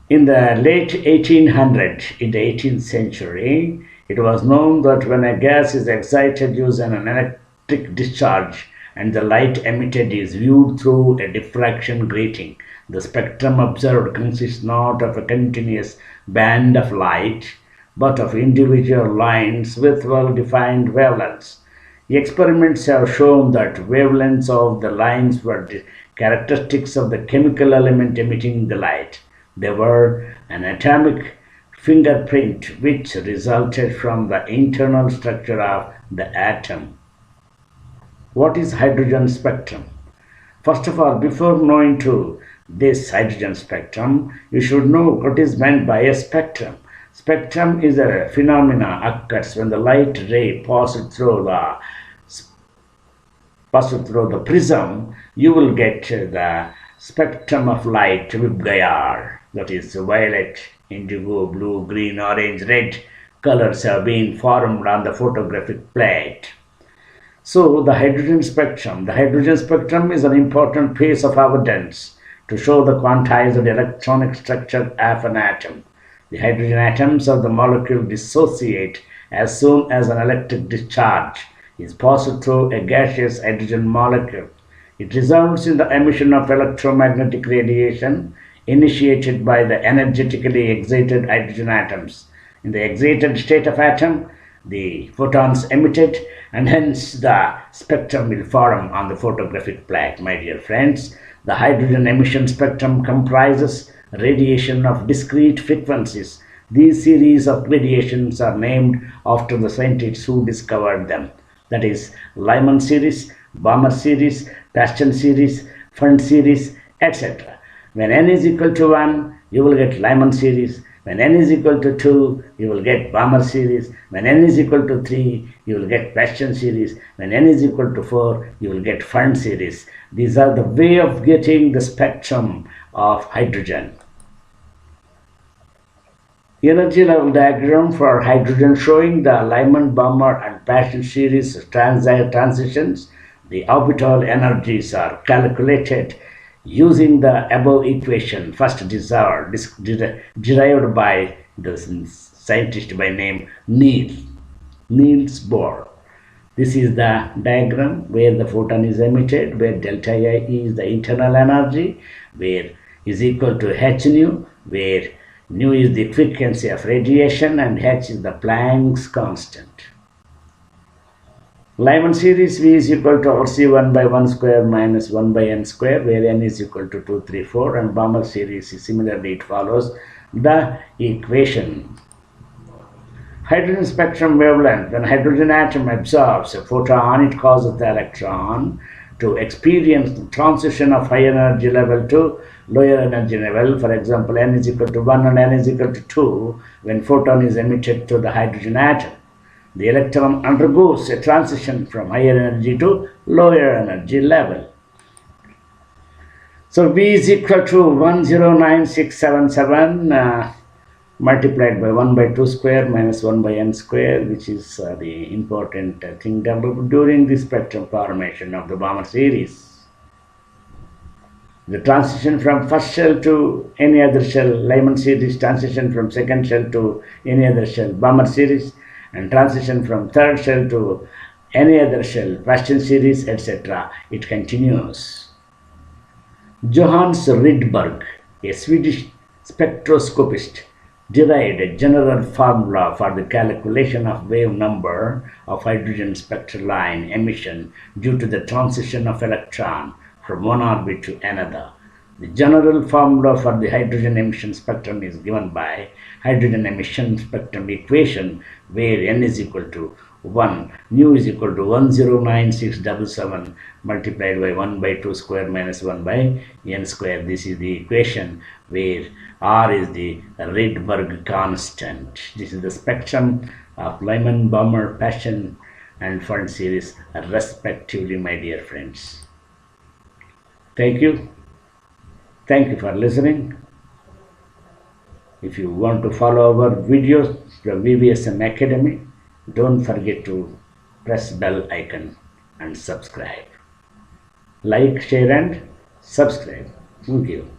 In the late 1800s, in the 18th century, it was known that when a gas is excited using an electric discharge and the light emitted is viewed through a diffraction grating, the spectrum observed consists not of a continuous band of light, but of individual lines with well-defined wavelengths. The experiments have shown that wavelengths of the lines were the characteristics of the chemical element emitting the light. They were an atomic fingerprint which resulted from the internal structure of the atom. What is hydrogen spectrum? First of all, before knowing to this hydrogen spectrum, you should know what is meant by a spectrum. Spectrum is a phenomena occurs when the light ray passes through the prism. You will get the spectrum of light with Gaillard. That is violet, indigo, blue, green, orange, red colors have been formed on the photographic plate. So the hydrogen spectrum is an important piece of evidence to show the quantized electronic structure of an atom. The hydrogen atoms of the molecule dissociate as soon as an electric discharge is passed through a gaseous hydrogen molecule. It results in the emission of electromagnetic radiation initiated by the energetically excited hydrogen atoms. In the excited state of atom, the photons emitted, and hence the spectrum will form on the photographic plate. My dear friends, the hydrogen emission spectrum comprises radiation of discrete frequencies. These series of radiations are named after the scientists who discovered them. That is Lyman series, Balmer series, Paschen series, Freund series, etc. When n is equal to 1, you will get Lyman series. When n is equal to 2, you will get Balmer series. When n is equal to 3, you will get Paschen series. When n is equal to 4, you will get Freund series. These are the way of getting the spectrum of hydrogen. Energy level diagram for hydrogen showing the Lyman, Balmer and Paschen series transitions. The orbital energies are calculated using the above equation first derived by the scientist by name Niels Bohr. This is the diagram where the photon is emitted, where delta I is the internal energy, where is equal to h nu, where nu is the frequency of radiation and h is the Planck's constant. Lyman series V is equal to RC 1 by 1 square minus 1 by n square, where n is equal to 2, 3, 4, and Balmer series similarly it follows the equation. Hydrogen spectrum wavelength. When hydrogen atom absorbs a photon, it causes the electron to experience the transition of high energy level to lower energy level. For example, n is equal to 1 and n is equal to 2 when photon is emitted to the hydrogen atom. The electron undergoes a transition from higher energy to lower energy level. So V is equal to 109677 multiplied by 1 by 2 square minus 1 by n square, which is the important thing developed during the spectrum formation of the Balmer series. The transition from first shell to any other shell, Lyman series, transition from second shell to any other shell, Balmer series, and transition from third shell to any other shell, Paschen series, etc. It continues. Johannes Rydberg, a Swedish spectroscopist, derived a general formula for the calculation of wave number of hydrogen spectral line emission due to the transition of electron from one orbit to another. The general formula for the hydrogen emission spectrum is given by hydrogen emission spectrum equation, where n is equal to 1, nu is equal to 109677 multiplied by 1 by 2 square minus 1 by n square. This is the equation where r is the Rydberg constant. This is the spectrum of Lyman, Balmer, Paschen and Freund series respectively, my dear friends. Thank you. Thank you for listening. If you want to follow our videos from VVSM Academy, don't forget to press bell icon and subscribe. Like, share and subscribe. Thank you.